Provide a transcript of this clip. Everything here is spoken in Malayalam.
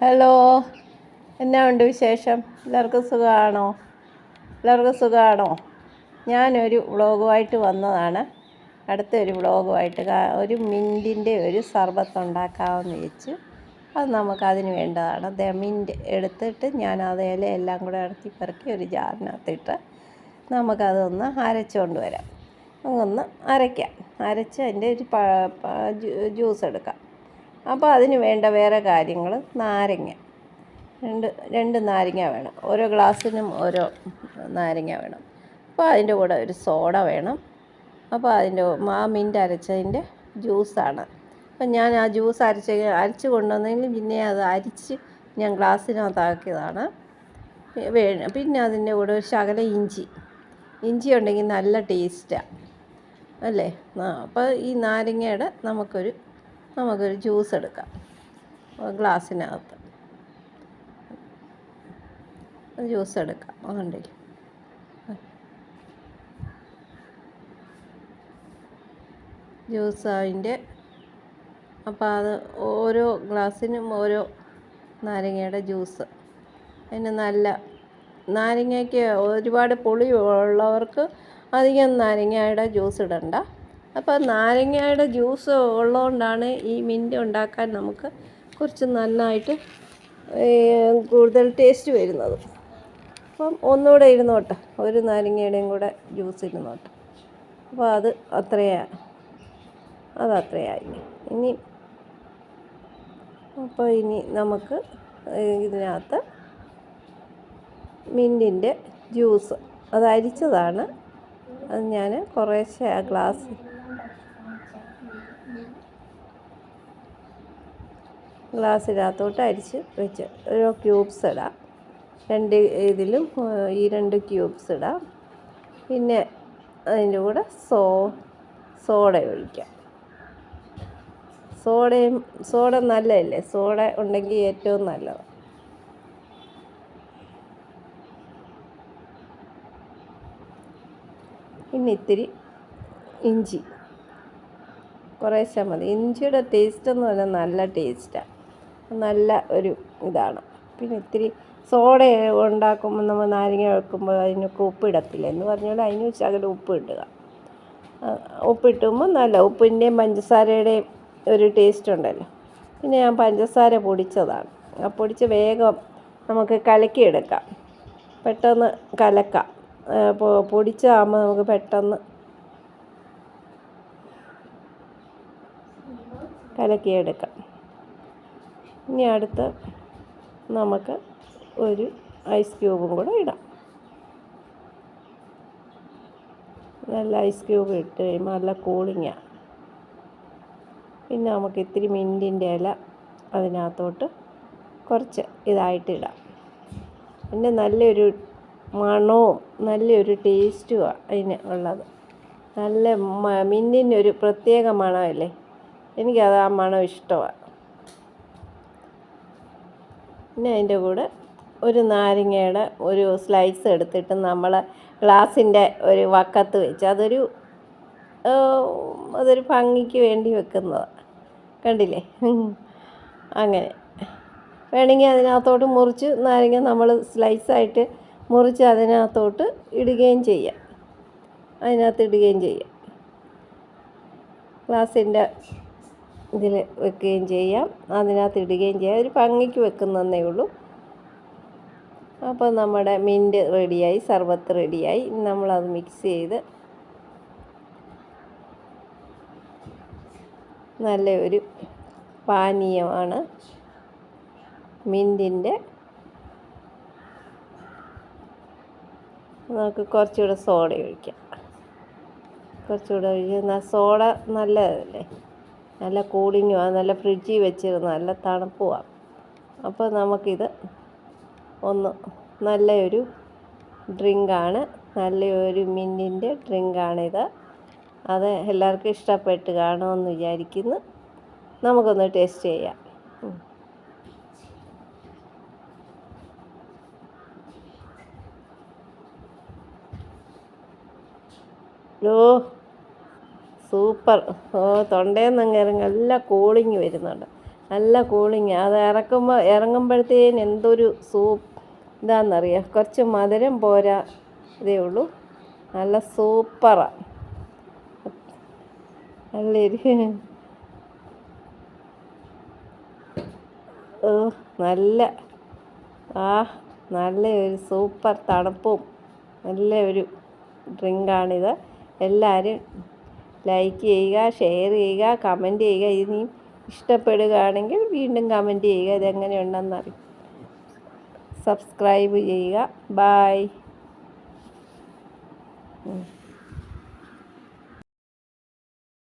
ഹലോ, എന്നാ ഉണ്ട് വിശേഷം? എല്ലാവർക്കും സുഖമാണോ? ഞാനൊരു വ്ളോഗുമായിട്ട് വന്നതാണ്. അടുത്തൊരു വ്ളോഗുമായിട്ട് ഒരു മിൻറ്റിൻ്റെ ഒരു സർബത്ത് ഉണ്ടാക്കാമെന്ന് വെച്ച്. അത് നമുക്കതിന് വേണ്ടതാണ്. മിൻറ്റ് എടുത്തിട്ട് ഞാൻ അത് ഇലയെല്ലാം കൂടെ ഇടത്തി പെറുക്കി ഒരു ജാറിനകത്തിട്ട് നമുക്കതൊന്ന് അരച്ചുകൊണ്ട് വരാം. ഒന്ന് അരച്ച് അതിൻ്റെ ഒരു ജ്യൂസ് എടുക്കാം. അപ്പോൾ അതിന് വേണ്ട വേറെ കാര്യങ്ങൾ: നാരങ്ങ, രണ്ട് നാരങ്ങ വേണം. ഓരോ ഗ്ലാസ്സിനും ഓരോ നാരങ്ങ വേണം. അപ്പോൾ അതിൻ്റെ കൂടെ ഒരു സോഡ വേണം. അപ്പോൾ മിൻറ്റ് അരച്ചതിൻ്റെ ജ്യൂസാണ്. അപ്പം ഞാൻ ആ ജ്യൂസ് അരച്ച് കൊണ്ടുവന്നെങ്കിൽ പിന്നെ അത് അരിച്ച് ഞാൻ ഗ്ലാസ്സിനകത്താക്കിയതാണ്. പിന്നെ അതിൻ്റെ കൂടെ ഒരു ശകലം ഇഞ്ചി ഉണ്ടെങ്കിൽ നല്ല ടേസ്റ്റാണ് അല്ലേ. അപ്പോൾ ഈ നാരങ്ങയുടെ നമുക്കൊരു ജ്യൂസ് എടുക്കാം. ഗ്ലാസ്സിനകത്ത് ജ്യൂസ് എടുക്കാം. അതുകൊണ്ടില്ല ജ്യൂസ് അതിൻ്റെ. അപ്പോൾ അത് ഓരോ ഗ്ലാസ്സിനും ഓരോ നാരങ്ങയുടെ ജ്യൂസ്. അതിന് നല്ല നാരങ്ങയ്ക്ക് ഒരുപാട് പുളി ഉള്ളവർക്ക് അധികം നാരങ്ങയുടെ ജ്യൂസ് ഇടണ്ട. അപ്പോൾ നാരങ്ങയുടെ ജ്യൂസ് ഉള്ളതുകൊണ്ടാണ് ഈ മിൻറ്റ് ഉണ്ടാക്കാൻ നമുക്ക് കുറച്ച് നന്നായിട്ട് കൂടുതൽ ടേസ്റ്റ് വരുന്നത്. അപ്പം ഒന്നുകൂടെ ഇരുന്നോട്ടെ, ഒരു നാരങ്ങയുടെയും കൂടെ ജ്യൂസ് ഇരുന്നോട്ടെ. അപ്പോൾ അത് അത്രയായി. ഇനി നമുക്ക് ഇതിനകത്ത് മിൻറ്റിൻ്റെ ജ്യൂസ് അത് അരിച്ചതാണ്. അത് ഞാൻ കുറേശ്ശെ ആ ഗ്ലാസ്സിനകത്തോട്ട് അരിച്ച് വെച്ച് ഓരോ ക്യൂബ്സ് ഇടാം. രണ്ട് ക്യൂബ്സ് ഇടാം. പിന്നെ അതിൻ്റെ കൂടെ സോഡ ഒഴിക്കാം. സോഡ നല്ലതല്ലേ, സോഡ ഉണ്ടെങ്കിൽ ഏറ്റവും നല്ലതാണ്. പിന്നെ ഇത്തിരി ഇഞ്ചി കുറേശ്ശെ മതി. ഇഞ്ചിയുടെ ടേസ്റ്റ് എന്ന് പറഞ്ഞാൽ നല്ല ടേസ്റ്റാണ്, നല്ല ഒരു ഇതാണ്. പിന്നെ ഇത്തിരി സോഡ ഉണ്ടാക്കുമ്പോൾ നമ്മൾ നാരങ്ങ വെക്കുമ്പോൾ അതിനൊക്കെ ഉപ്പിടത്തില്ല എന്ന് പറഞ്ഞാൽ അതിന് ശകലം ഉപ്പ് ഇടുക. ഉപ്പിട്ടുമ്പോൾ നല്ല ഉപ്പിൻ്റെയും പഞ്ചസാരയുടെയും ഒരു ടേസ്റ്റ് ഉണ്ടല്ലോ. പിന്നെ ഞാൻ പഞ്ചസാര പൊടിച്ചതാണ്. പൊടിച്ച് വേഗം നമുക്ക് കലക്കിയെടുക്കാം, പെട്ടെന്ന് കലക്കാം. പൊടിച്ചതാകുമ്പോൾ നമുക്ക് പെട്ടെന്ന് കലക്കിയെടുക്കാം. ഇനി അടുത്ത് നമുക്ക് ഒരു ഐസ് ക്യൂബും കൂടെ ഇടാം. നല്ല ഐസ് ക്യൂബ് ഇട്ട് കഴിയുമ്പോൾ നല്ല കൂളിങ്ങാണ്. പിന്നെ നമുക്ക് ഇത്തിരി മിൻറ്റിൻ്റെ ഇല അതിനകത്തോട്ട് കുറച്ച് ഇതായിട്ട് ഇടാം. പിന്നെ നല്ലൊരു മണവും നല്ലൊരു ടേസ്റ്റുമാണ് അതിന് ഉള്ളത്. നല്ല മിൻറ്റിനൊരു പ്രത്യേക മണമല്ലേ, എനിക്കത് ആ മണം ഇഷ്ടമാണ്. പിന്നെ അതിൻ്റെ കൂടെ ഒരു നാരങ്ങയുടെ ഒരു സ്ലൈസ് എടുത്തിട്ട് നമ്മൾ ഗ്ലാസിൻ്റെ ഒരു വക്കത്ത് വെച്ച് അതൊരു ഭംഗിക്ക് വേണ്ടി വെക്കുന്നതാണ്. കണ്ടില്ലേ? അങ്ങനെ വേണമെങ്കിൽ അതിനകത്തോട്ട് മുറിച്ച് നാരങ്ങ നമ്മൾ സ്ലൈസായിട്ട് മുറിച്ച് അതിനകത്തോട്ട് ഇടുകയും ചെയ്യാം. ഗ്ലാസിൻ്റെ ഇതിൽ വെക്കുകയും ചെയ്യാം, അതിനകത്ത് ഇടുകയും ചെയ്യാം. ഒരു ഭംഗിക്ക് വെക്കുന്നതേ ഉള്ളൂ. അപ്പോൾ നമ്മുടെ മിൻറ്റ് റെഡിയായി, സർബത്ത് റെഡിയായി. നമ്മളത് മിക്സ് ചെയ്ത് നല്ല ഒരു പാനീയമാണ് മിൻറ്റിൻ്റെ. നമുക്ക് കുറച്ചുകൂടെ സോഡ ഒഴിക്കാം. സോഡ നല്ലതല്ലേ, നല്ല കൂളിങ്ങുമാണ്, നല്ല ഫ്രിഡ്ജിൽ വെച്ചിരുന്ന നല്ല തണുപ്പുമാണ്. അപ്പോൾ നമുക്കിത് നല്ലൊരു ഡ്രിങ്കാണ്, നല്ലൊരു മിൻറ്റിൻ്റെ ഡ്രിങ്കാണിത്. അത് എല്ലാവർക്കും ഇഷ്ടപ്പെട്ട് കാണുമെന്ന് വിചാരിക്കുന്നു. നമുക്കൊന്ന് ടേസ്റ്റ് ചെയ്യാം. സൂപ്പർ! തൊണ്ടയിൽ നിന്ന് ഇറങ്ങി നല്ല കൂളിങ് വരുന്നുണ്ട്. നല്ല കൂളിങ്. അത് ഇറങ്ങുമ്പോഴത്തേന് എന്തൊരു ഇതാണെന്നറിയാം. കുറച്ച് മധുരം പോരാ ഇതേ ഉള്ളൂ. നല്ല സൂപ്പറാണ്. നല്ലൊരു നല്ല നല്ലൊരു സൂപ്പർ തണുപ്പും നല്ല ഒരു ഡ്രിങ്കാണിത്. എല്ലാവരും ലൈക്ക് ചെയ്യുക, ഷെയർ ചെയ്യുക, കമൻറ്റ് ചെയ്യുക. ഇനിയും ഇഷ്ടപ്പെടുകയാണെങ്കിൽ വീണ്ടും കമൻറ്റ് ചെയ്യുക. ഇതെങ്ങനെയുണ്ടെന്നറിയും. സബ്സ്ക്രൈബ് ചെയ്യുക. ബായ്.